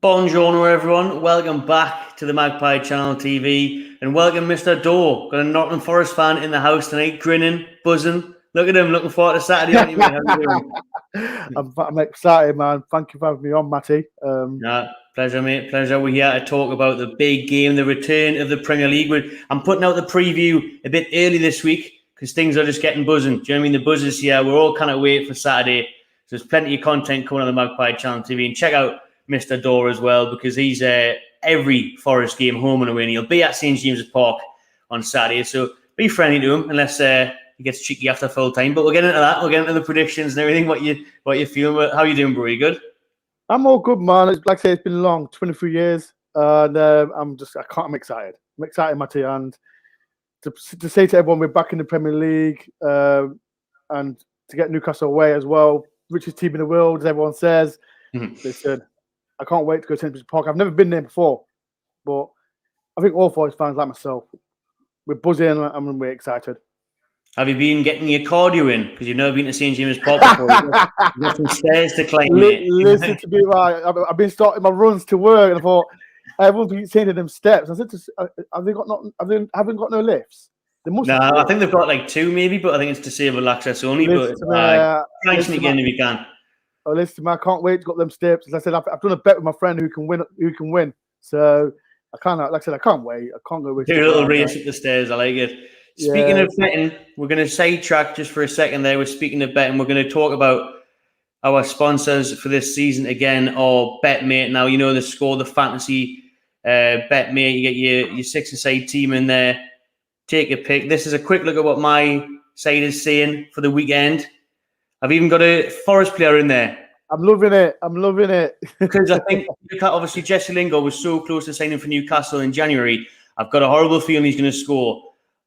Buongiorno everyone, welcome back to the Magpie Channel TV and welcome Mr. Doe. Got a Nottingham Forest fan in the house tonight, grinning, buzzing. Look at him, looking forward to Saturday, aren't you, mate? How you doing? I'm excited, man. Thank you for having me on, Matty. Pleasure, mate. Pleasure. We're here to talk about the big game, the return of the Premier League. I'm putting out the preview a bit early this week because things are just getting buzzing. Do you know what I mean? The buzz is here. We're all kind of waiting for Saturday. So there's plenty of content coming on the Magpie Channel TV. And check out Mr. Doe as well, because he's every Forest game home and away, and he'll be at St James's Park on Saturday. So be friendly to him, unless he gets cheeky after full time. But we'll get into that. We'll get into the predictions and everything. What you feeling? How you doing, bro? You good? I'm all good, man. Like I say, it's been long, 23 years, and I'm excited. I'm excited, Matty, and to say to everyone we're back in the Premier League, and to get Newcastle away as well, richest team in the world, as everyone says. Listen, I can't wait to go to St James's Park. I've never been there before, but I think all Forest fans like myself, we're buzzing and we're excited. Have you been getting your cardio in? Because you've never been to St James's Park before. You've got some stairs to climb. Listen to me, right? I've been starting my runs to work, and I thought everyone's been saying to them steps. I said, have they got no lifts? They must. I think they've got like two, maybe, but I think it's disabled access only. Try and sneak in if you can. Oh, listen, man, I can't wait to go up them steps. As I said, I've done a bet with my friend who can win. So I can't, like I said, I can't wait. I can't go. Do a little race up the stairs. I like it. Speaking of betting, we're going to sidetrack just for a second there. We're speaking of betting. We're going to talk about our sponsors for this season again, or BetMate. Now, you know the score, the fantasy BetMate. You get your six-a-side team in there. Take a pick. This is a quick look at what my side is saying for the weekend. I've even got a Forest player in there. I'm loving it. Because I think, obviously, Jesse Lingard was so close to signing for Newcastle in January. I've got a horrible feeling he's going to score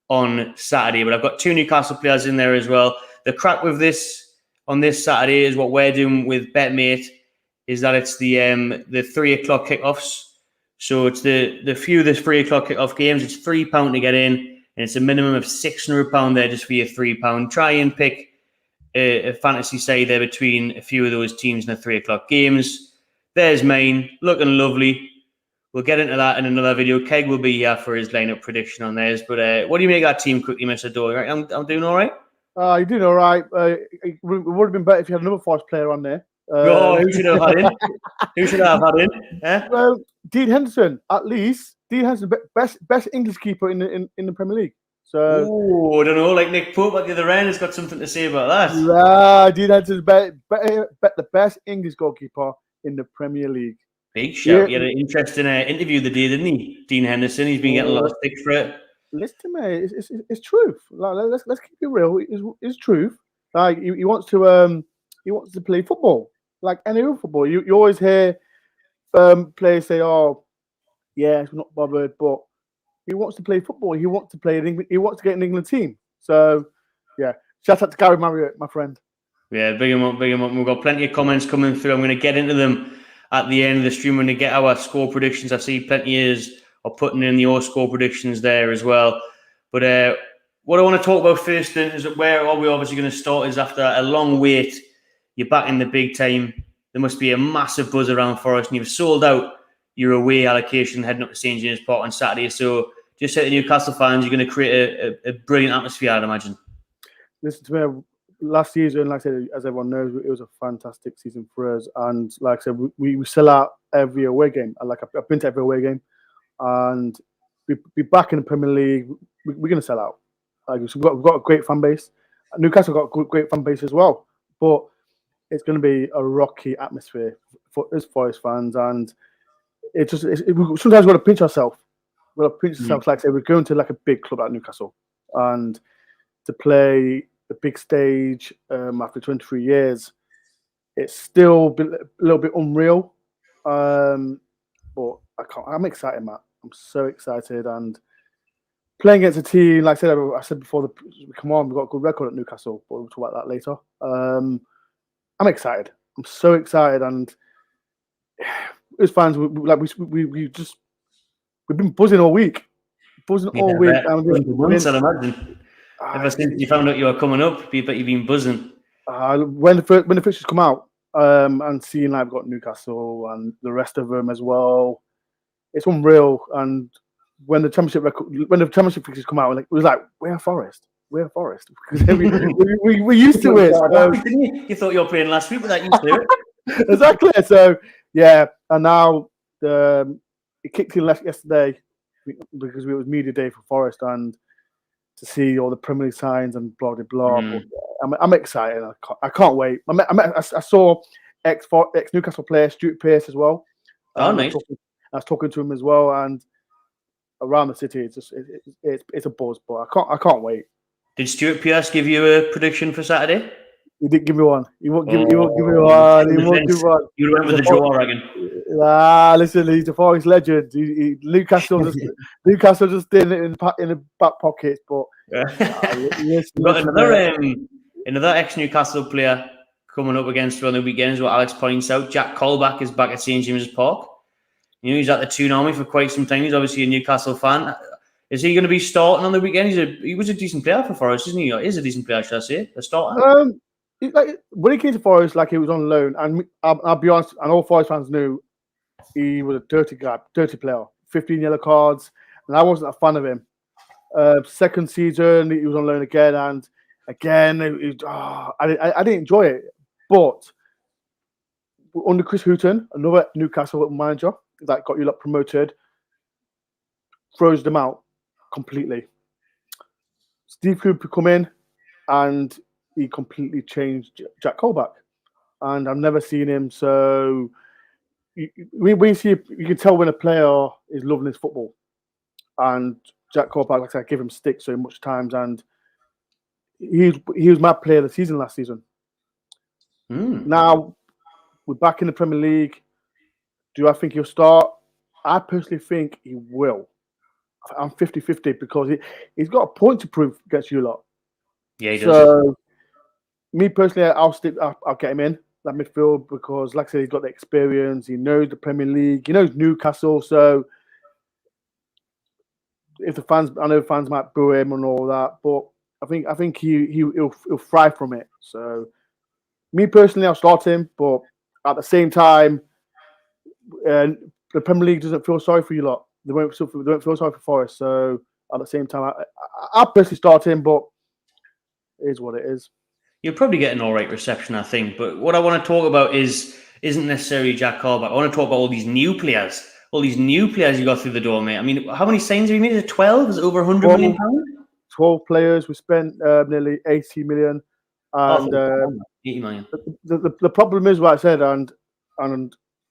on Saturday. But I've got two Newcastle players in there as well. The crack with this on this Saturday is what we're doing with BetMate, is that it's the 3 o'clock kickoffs. So it's the few of the 3 o'clock kickoff games. It's £3 to get in, and it's a minimum of £600 there just for your £3. Try and pick a fantasy side there between a few of those teams in the 3 o'clock games. There's mine, looking lovely. We'll get into that in another video. Keg will be here for his lineup prediction on theirs. But what do you make of that team quickly, Mr. Doe? Right? I'm doing all right? You're doing all right. It would have been better if you had another Forest player on there. Who should I have had in? Who should I have had in? Well, Dean Henderson, at least. Dean Henderson, best English keeper in the Premier League. So, I don't know, like Nick Pope at the other end has got something to say about that. Dean Henderson's the best English goalkeeper in the Premier League. Big shout. He had an interesting interview the day, didn't he? Dean Henderson. He's been getting a lot of stick for it. Listen, mate, it's truth. Like, let's keep it real. It's truth. Like he wants to play football, like any other football. You always hear players say, "Oh, yeah, it's not bothered," but he wants to play football. He wants to play in England. He wants to get an England team. So, yeah, shout out to Gary Marriott, my friend. Yeah, big him up. We've got plenty of comments coming through. I'm going to get into them at the end of the stream when we get our score predictions. I see plenty of putting in your score predictions there as well. But what I want to talk about first then is where are we obviously going to start is after a long wait, you're back in the big time. There must be a massive buzz around Forest, and you've sold out your away allocation heading up to St James's Park on Saturday. So just say to Newcastle fans, you're going to create a brilliant atmosphere, I'd imagine. Listen to me. Last season, like I said, as everyone knows, it was a fantastic season for us. And like I said, we sell out every away game. I've been to every away game. And we back in the Premier League. We're going to sell out. We've got a great fan base. Newcastle got a great fan base as well. But it's going to be a rocky atmosphere for us Forest fans. And sometimes we've got to pinch ourselves. We've got to pinch ourselves. Like I said, we're going to like a big club like Newcastle. And to play the big stage after 23 years, it's still a little bit unreal. But I'm excited, Matt. I'm so excited. And playing against a team, like I said before we come on, we've got a good record at Newcastle, but we'll talk about that later. I'm excited. I'm so excited. And as fans, we've been buzzing all week. All week. I'd imagine. Ever since you found out you were coming up, but you've been buzzing. When the fixtures come out, and seeing like we've got Newcastle and the rest of them as well, it's unreal. And when the championship fixtures come out, like, it was like, we're Forest, because we used to it. So, Didn't you? You thought you were playing last week, but that used to it. exactly. So yeah, and now it kicked in yesterday because it was media day for Forest, and to see all the Premier League signs and blah blah blah. But I'm excited. I can't wait. I saw ex Newcastle player Stuart Pearce as well. Oh, nice. I was talking to him as well, and around the city, it's a buzz. But I can't wait. Did Stuart Pearce give you a prediction for Saturday? He didn't give me one. He won't give me one. He won't give me one. You went with the draw, I reckon. Listen, he's a Forest legend. Newcastle just did it in the back pockets. But another ex-Newcastle player coming up against you on the weekend is what Alex points out. Jack Colback is back at St James's Park. You know, he's at the Toon Army for quite some time. He's obviously a Newcastle fan. Is he going to be starting on the weekend? He was a decent player for Forest, isn't he? Or is a decent player, should I say? A starter. When he came to Forest, like, he was on loan, and I'll be honest, and all Forest fans knew he was a dirty guy, dirty player. 15 yellow cards, and I wasn't a fan of him. Second season, he was on loan again, and again, I didn't enjoy it. But under Chris Hughton, another Newcastle manager that got you lot promoted, throws them out completely. Steve Cooper come in, and he completely changed Jack Colback, and I've never seen him. So you can tell when a player is loving his football. And Jack Colback, like I said, I give him stick so much times, and he was my player of the season last season. Now we're back in the Premier League. Do I think he'll start? I personally think he will. I'm 50-50 because he's got a point to prove against you lot. Yeah, he does. So, me personally, I'll get him in that midfield because, like I said, he's got the experience. He knows the Premier League. He knows Newcastle. So, if I know fans might boo him and all that, but I think he'll thrive from it. So, me personally, I'll start him, but at the same time, the Premier League doesn't feel sorry for you lot. They don't feel sorry for Forest. So, at the same time, I'll personally start him, but it is what it is. You'll probably get an all right reception, I think. But what I want to talk about isn't necessarily Jack Colback. I want to talk about all these new players. All these new players you got through the door, mate. I mean, how many signings have you made? Is it 12? Is it over £100 million? 12 players. We spent nearly 80 million. And 80 million. The problem is what I said, and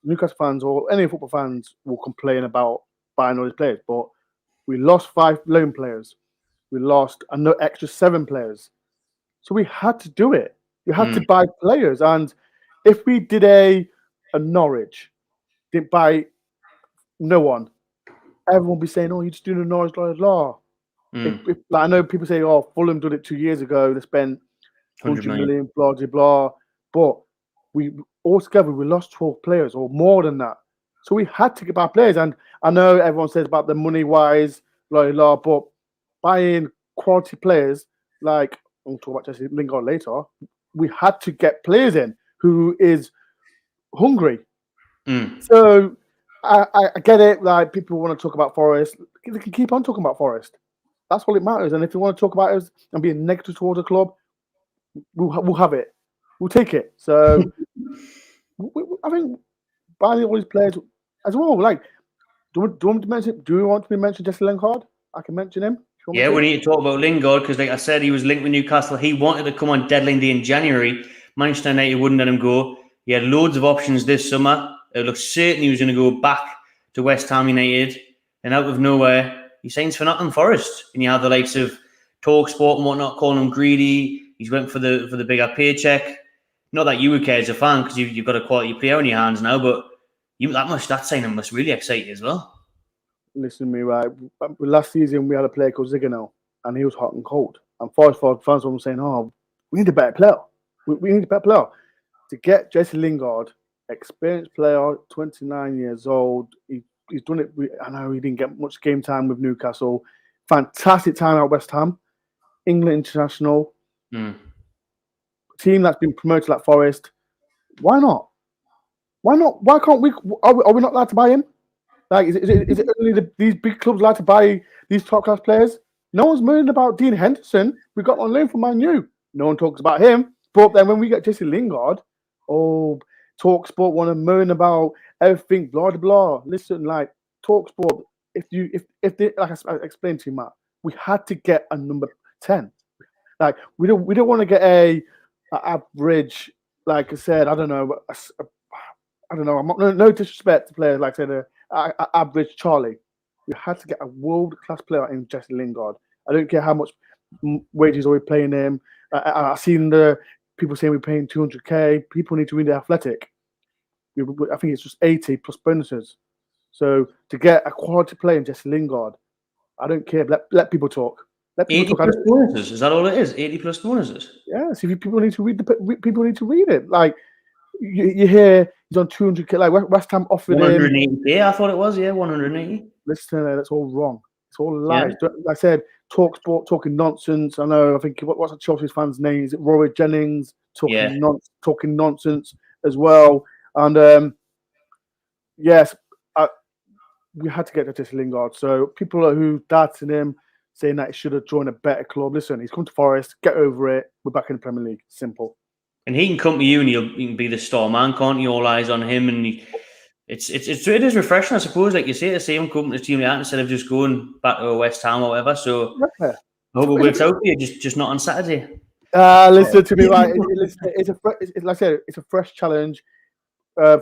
Newcastle fans or any football fans will complain about buying all these players. But we lost 5 loan players. We lost an extra 7 players. So we had to do it. We had to buy players. And if we did a Norwich, didn't buy no one, everyone would be saying, oh, you're just doing a Norwich, blah, blah, blah. I know people say, oh, Fulham did it 2 years ago. They spent 100 million, blah, blah, blah. But altogether, we lost 12 players or more than that. So we had to get our players. And I know everyone says about the money-wise, blah, blah, blah, but buying quality players, like, we'll talk about Jesse Lingard later, we had to get players in who is hungry. So I get it. Like, people want to talk about Forest. They can keep on talking about Forest. That's all it matters. And if you want to talk about us and be negative towards the club, we'll have it. We'll take it. So I think buying all these players as well. Like, do you want me to mention Jesse Lingard? I can mention him. Yeah, we need to talk about Lingard because, like I said, he was linked with Newcastle. He wanted to come on deadline day in January. Manchester United wouldn't let him go. He had loads of options this summer. It looked certain he was going to go back to West Ham United. And out of nowhere, he signs for Nottingham Forest. And you have the likes of TalkSport and whatnot calling him greedy. He's went for the bigger paycheck. Not that you would care as a fan because you've got a quality player in your hands now, but that signing must really excite you as well. Listen to me, right? Last season, we had a player called Ziganel, and he was hot and cold. And Forest fans were saying, oh, we need a better player. We need a better player. To get Jesse Lingard, experienced player, 29 years old, he's done it. I know he didn't get much game time with Newcastle. Fantastic time at West Ham. England international. Team that's been promoted like Forest. Why not? Why not? Why can't we? Are we not allowed to buy him? Like, is it only these big clubs allowed to buy these top class players? No one's moaning about Dean Henderson. We got on loan from Man U. No one talks about him. But then when we get Jesse Lingard, oh, Talksport want to moan about everything, blah blah blah. Listen, like Talksport, if they, like I explained to you, Matt, we had to get a number 10. Like we don't want to get a average. Like I said, I don't know. I don't know. I'm not, no disrespect to players like I said, average Charlie. We had to get a world class player in Jesse Lingard. I don't care how much wages are we paying him. I've seen the people saying we're paying 200k. People need to read the Athletic. I think it's just 80 plus bonuses. So to get a quality player in Jesse Lingard, I don't care. Let people talk. Let people 80 talk. plus bonuses. Is that all it is? 80 plus bonuses. Yes. If people need to read people need to read it. Like you hear he's on 200k. Like West Ham offered 180k. I thought it was 180. Listen, that's all wrong. It's all lies. Yeah. Like I said, Talksport talking nonsense. I know. I think what's the Chelsea fans' name? Is it Rory Jennings talking talking nonsense as well? And yes, we had to get to Jesse Lingard. So people who doubted him, saying that he should have joined a better club. Listen, he's come to Forest. Get over it. We're back in the Premier League. Simple. And he can come to you, and he can be the star man, can't he? All eyes on him, and it is refreshing, I suppose. Like you say, to see him come to the team like that instead of just going back to West Ham or whatever. So I hope it works out for you. Just not on Saturday. Listen to me, right? It's like I said, it's a fresh challenge for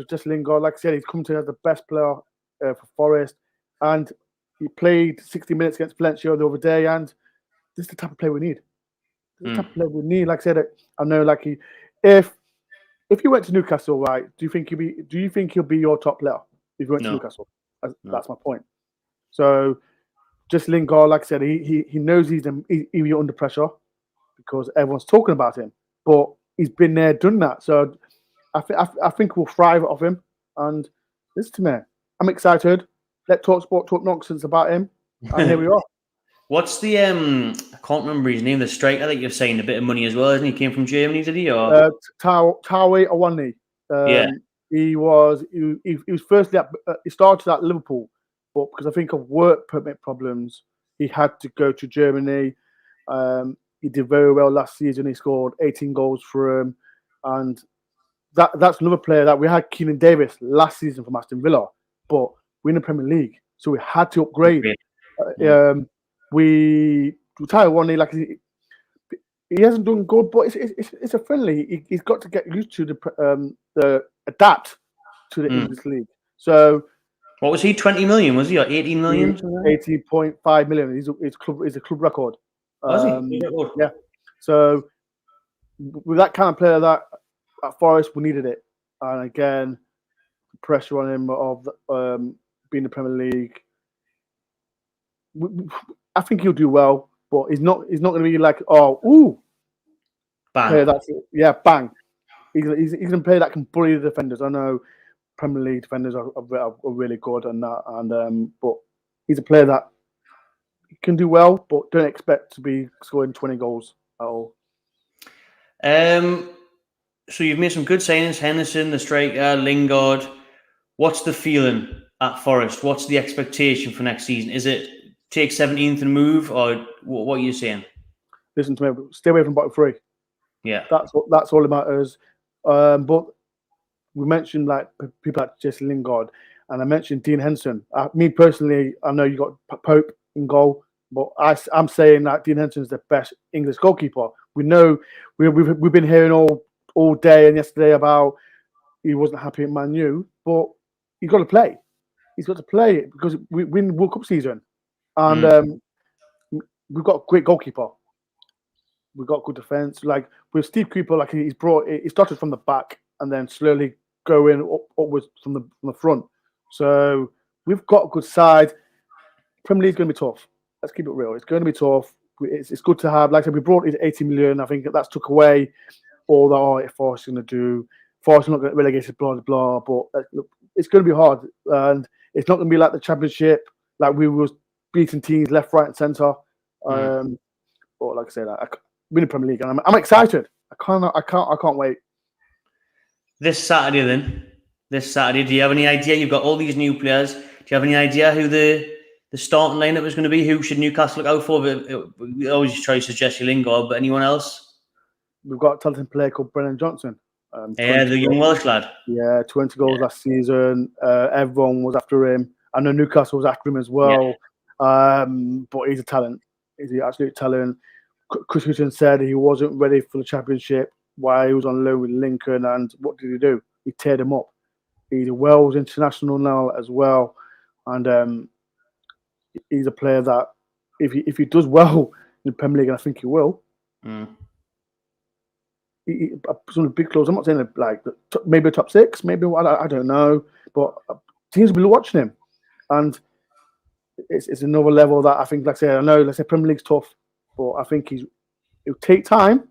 Jesse Lingard. Like I said, he's come to as the best player for Forest, and he played 60 minutes against Valencia the other day. And this is the type of player we need. Like I said, I know. Like if you went to Newcastle, right? Do you think he'll be your top player if you went to Newcastle? That's my point. So, just Lingard, like I said, he knows he's under pressure because everyone's talking about him, but he's been there, done that. So, I think we'll thrive off him. And listen to me, I'm excited. Let Talksport talk nonsense about him, and here we are. What's the I can't remember his name. The striker that you're saying a bit of money as well, isn't he? Came from Germany, did he? Or Taiwo Awoniyi. He was firstly he started at Liverpool, but because I think of work permit problems, he had to go to Germany. He did very well last season. He scored 18 goals for him, and that's another player that we had. Keenan Davis last season from Aston Villa, but we're in the Premier League, so we had to upgrade. We Taiwo Awoniyi, like he hasn't done good, but it's a friendly. He's got to get used to the adapt to the English league. So, what was he? 20 million? Was he or 18 million? 18.5 million. He's a club record. Yeah. So with that kind of player that at Forest, we needed it, and again, pressure on him of being the Premier League. I think he'll do well, but he's not going to be like, bang. That's it. Yeah, bang. He's going to play that can bully the defenders. I know Premier League defenders are really good and that, and but he's a player that can do well, but don't expect to be scoring 20 goals at all. So you've made some good signings: Henderson, the striker, Lingard. What's the feeling at Forest? What's the expectation for next season? Is it take 17th and move, or what are you saying? Listen to me. Stay away from bottom three. Yeah, that's all that matters. But we mentioned like people like Jesse Lingard, and I mentioned Dean Henderson. Me personally, I know you got Pope in goal, but I'm saying that Dean Henderson is the best English goalkeeper. We know we've been hearing all day and yesterday about he wasn't happy at Man U, but he's got to play. He's got to play it because we win World Cup season, and we've got a great goalkeeper. We've got good defense. Like with Steve Cooper, like he started from the back and then slowly going upwards from the front. So we've got a good side. Premier League's going to be tough. Let's keep it real. It's going to be tough. It's good to have. Like I said, we brought in 80 million. I think that's took away all that Forest is going to do. Forest are not going to get relegated, blah blah blah. But look, it's going to be hard, and it's not going to be like the Championship, like we was beating teams left, right, and centre. But like I said, we're in the Premier League, and I'm excited. I can't wait. This Saturday, then. This Saturday, do you have any idea? You've got all these new players. Do you have any idea who the starting lineup is going to be? Who should Newcastle look out for? We always try to suggest Lingard, but anyone else? We've got a talented player called Brennan Johnson. Yeah, the young Welsh lad. Yeah, 20 goals last season. Everyone was after him. I know Newcastle was after him as well. Yeah. But he's a talent. He's an absolute talent. Chris Hughton said he wasn't ready for the Championship while he was on loan with Lincoln. And what did he do? He teared him up. He's a Wales international now as well. And he's a player that if he does well in the Premier League, and I think he will, some of the big clubs, I'm not saying like maybe a top 6, maybe I don't know, but teams will be watching him. And it's another level that I think, like I say, I know, let's say Premier League's tough, but I think it'll take time.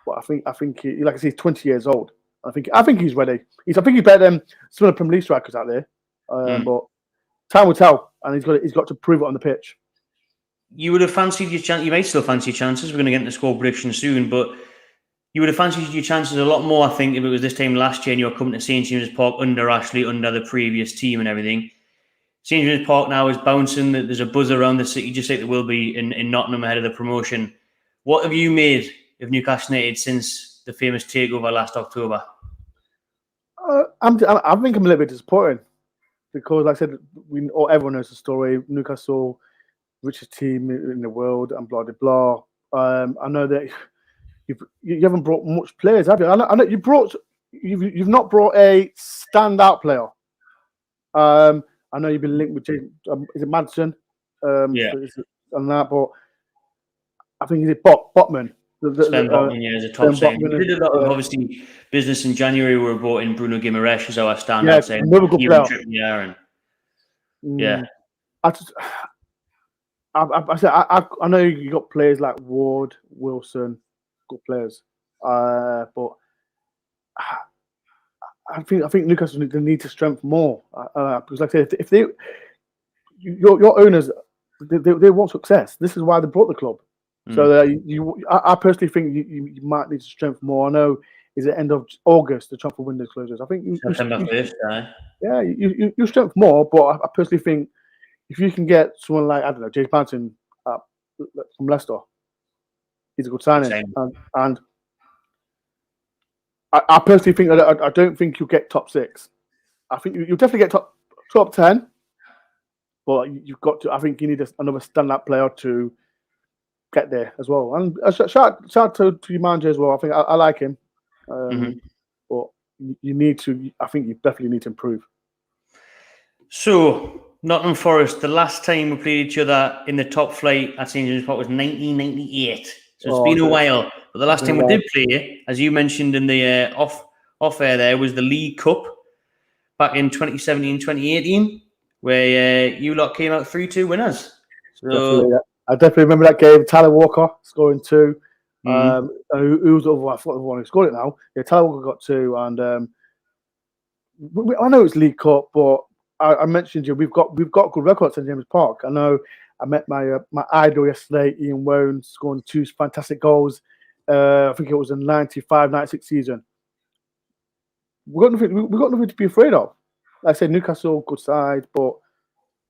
But I think he, like I say, he's 20 years old. I think he's ready. I think he's better than some of the Premier League strikers out there. But time will tell, and he's got to prove it on the pitch. You would have fancied your chance. You may still fancy your chances. We're going to get into score prediction soon, but you would have fancied your chances a lot more, I think, if it was this time last year and you were coming to St James's Park under Ashley, under the previous team and everything. St James's Park now is bouncing. There's a buzz around the city, just like there will be in Nottingham ahead of the promotion. What have you made of Newcastle United since the famous takeover last October? I think I'm a little bit disappointed because, like I said, everyone knows the story. Newcastle, richest team in the world, and blah blah blah. I know that you haven't brought much players, have you? I know you've not brought a standout player. I know you've been linked with James, is it Madsen? And that, but I think it's Botman. Sven Botman, is a top signing. We did a lot of obviously business in January. We brought in Bruno Guimaraes as our standout. Yeah, another good player. I know you got players like Ward, Wilson, good players, but I think Newcastle need to strengthen more because, like I said, if your owners they want success. This is why they brought the club. So I personally think you might need to strengthen more. I know it's the end of August the transfer window closes. I think September 5th. Yeah, you strengthen more, but I personally think if you can get someone like, I don't know, James Madsen from Leicester, he's a good signing. And I personally think I don't think you'll get top 6. I think you'll definitely get top 10, but you've got to. I think you need another standout player to get there as well. And shout out to your manager as well. I think I like him, but you need to. I think you definitely need to improve. So Nottingham Forest, the last time we played each other in the top flight at St James's Park was 1998. So it's been a while. But the last time we did play, as you mentioned in the off air there, was the League Cup back in 2017-2018, where you lot came out 3-2 winners. So I definitely remember that game. Tyler Walker scoring 2. Who was the other one? I forgot the one who scored it now. Yeah, Tyler Walker got 2. And I know it's League Cup, but I mentioned we've got good records at St James's Park. I know I met my idol yesterday, Ian Woan, scoring 2 fantastic goals. I think it was a 95-96 season. We've got nothing to be afraid of. Like I said, Newcastle, good side, but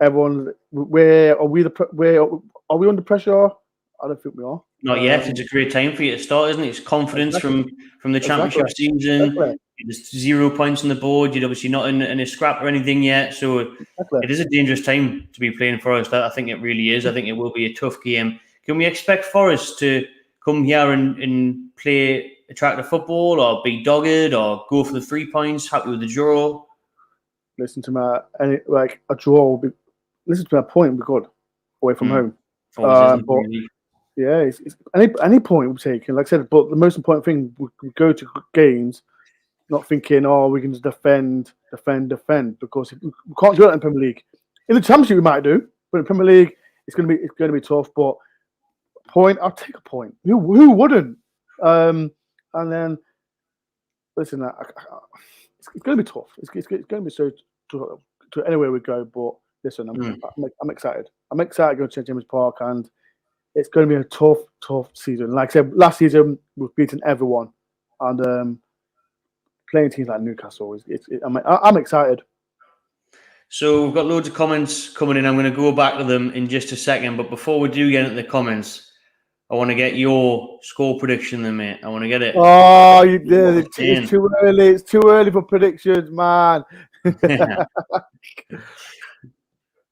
everyone, are we under pressure? I don't think we are. Not yet. It's a great time for you to start, isn't it? It's confidence from the championship season. There's 0 points on the board. You're obviously not in a scrap or anything yet. So it is a dangerous time to be playing Forest. I think it really is. I think it will be a tough game. Can we expect Forest to come here and play attractive football, or be dogged, or go for the 3 points, happy with the draw? Listen to a draw will be. Listen to my point. We're good away from home. Yeah, it's any point we're taking. Like I said, but the most important thing, we go to games not thinking, we can just defend, because we can't do that in the Premier League. In the Championship, we might do, but in the Premier League, it's going to be tough. But I'll take a point. Who wouldn't? And then listen, it's going to be tough. It's going to be so tough to anywhere we go. But listen, I'm excited. I'm excited to go to St James's Park, and it's going to be a tough season. Like I said, last season we've beaten everyone, and playing teams like Newcastle, I'm excited. So we've got loads of comments coming in. I'm going to go back to them in just a second. But before we do get into the comments, I want to get your score prediction then, mate. I want to get it. Oh, you did. It's too early. It's too early for predictions, man. We've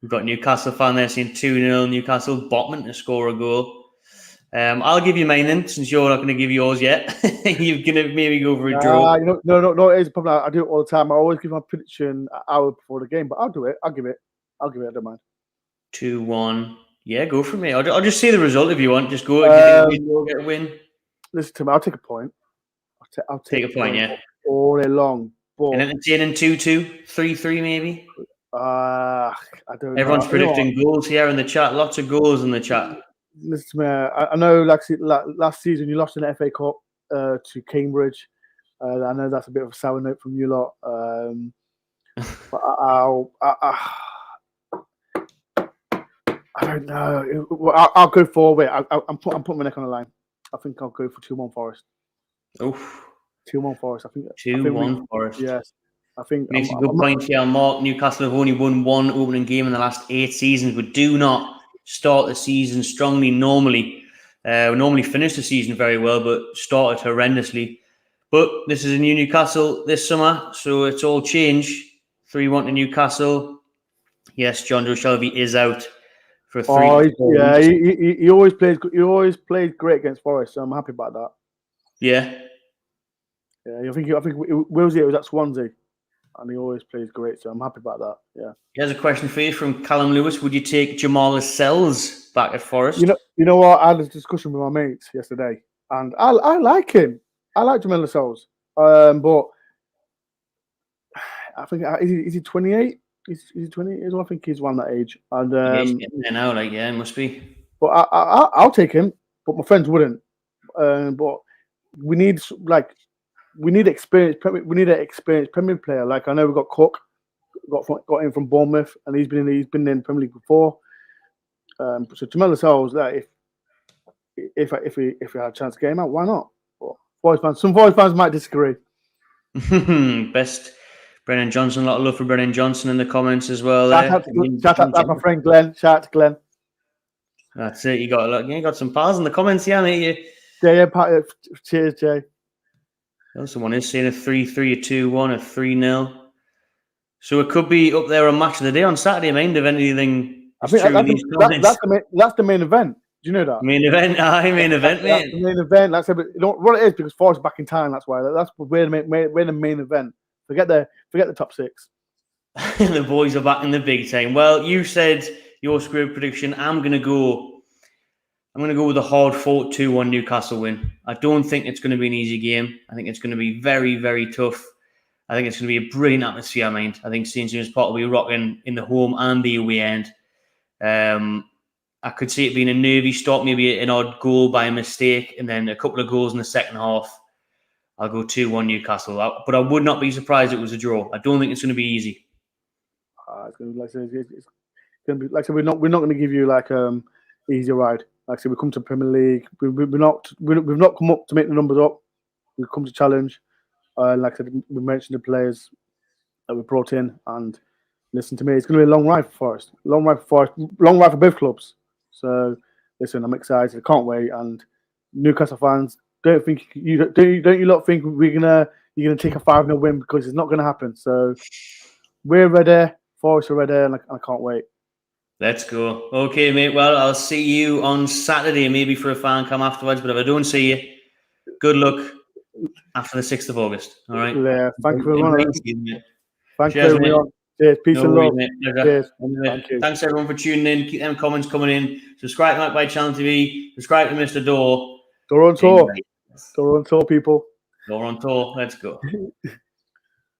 got Newcastle fan there saying 2-0 Newcastle. Botman to score a goal. I'll give you mine then, since you're not going to give yours yet. You're going to maybe go for a draw. No, it is a problem. I do it all the time. I always give my prediction an hour before the game, but I'll do it. I'll give it. I don't mind. 2-1. Yeah, go for me. I'll just see the result if you want. Just go. If you think we'll get a win. Listen to me. I'll take a point. I'll take a point. Yeah. All day long. But and entertaining 2-2, 3-3 maybe. I don't know. Everyone's predicting goals here in the chat. Lots of goals in the chat. Listen to me. I know, like last season, you lost in the FA Cup to Cambridge. I know that's a bit of a sour note from you lot. But I don't know. I'll go for it. I'm putting my neck on the line. I think I'll go for 2-1 Forest. Oof. 2-1 Forest. I think 2-1 Forest. Yes. I think makes a good point here, Mark. Newcastle have only won one opening game in the last 8 seasons, but do not start the season strongly normally. We normally finish the season very well, but started horrendously. But this is a new Newcastle this summer, so it's all change. 3-1 to Newcastle. Yes, John Joe Shelby is out for 3. Oh, yeah, he always plays. He always plays great against Forest, so I'm happy about that. Yeah. Yeah, I think where was it? It was at Swansea. And he always plays great, so I'm happy about that. Yeah. Here's a question for you from Callum Lewis. Would you take Jamal Lascelles back at Forest? You know what? I had a discussion with my mates yesterday, and I like him. I like Jamal Lascelles, but I think is he 28? Is he 20? I think he's around that age. And he's getting there now, it must be. But I'll take him, but my friends wouldn't. But we need experience. We need an experienced Premier player. Like I know we've got Cook, got in from Bournemouth, and he's been in Premier League before. So Jamal Lascelles, if we had a chance to get him out, why not? But some Forest fans might disagree. Best Brennan Johnson. A lot of love for Brennan Johnson in the comments as well. Shout out to my friend Glenn. Shout out to Glenn. That's it. You got some pals in the comments, yeah, mate. Yeah. Cheers, Jay. Someone is saying a 3-3, a 2-1, a 3-0. So it could be up there on Match of the Day on Saturday, mind if anything. I think that's the main event. Do you know that? Main event, main event, mate. That's the main event. Like I said, you know what it is, because Forest back in time. That's why. That's where the main event. Forget the top 6. The boys are back in the big time. Well, you said your script prediction. I'm gonna go with a hard-fought 2-1 Newcastle win. I don't think it's going to be an easy game. I think it's going to be very, very tough. I think it's going to be a brilliant atmosphere, mind. I think St. James Park will be rocking in the home and the away end. I could see it being a nervy stop, maybe an odd goal by mistake, and then a couple of goals in the second half. I'll go 2-1 Newcastle. But I would not be surprised if it was a draw. I don't think it's going to be easy. It's going to be like I said, we're not going to give you like easy ride. Like I said, we come to Premier League. We've not come up to make the numbers up. We've come to challenge. Like I said, we mentioned the players that we brought in. And listen to me, it's going to be a long ride for Forest. Long ride for both clubs. So listen, I'm excited. I can't wait. And Newcastle fans, don't you lot think you're gonna take a 5-0 win, because it's not going to happen. So we're ready. Forest are ready, and I can't wait. Let's go. Okay, mate. Well, I'll see you on Saturday, maybe for a fan cam afterwards. But if I don't see you, good luck after the 6th of August. All right. Yeah. Thank you very much. Thank you, everyone. Cheers. Peace and love. Cheers. Thank you. Thanks, everyone, for tuning in. Keep them comments coming in. Subscribe to My Channel TV. Subscribe to Mr. Door. Door on tour. Door on tour, people. Door on tour. Let's go.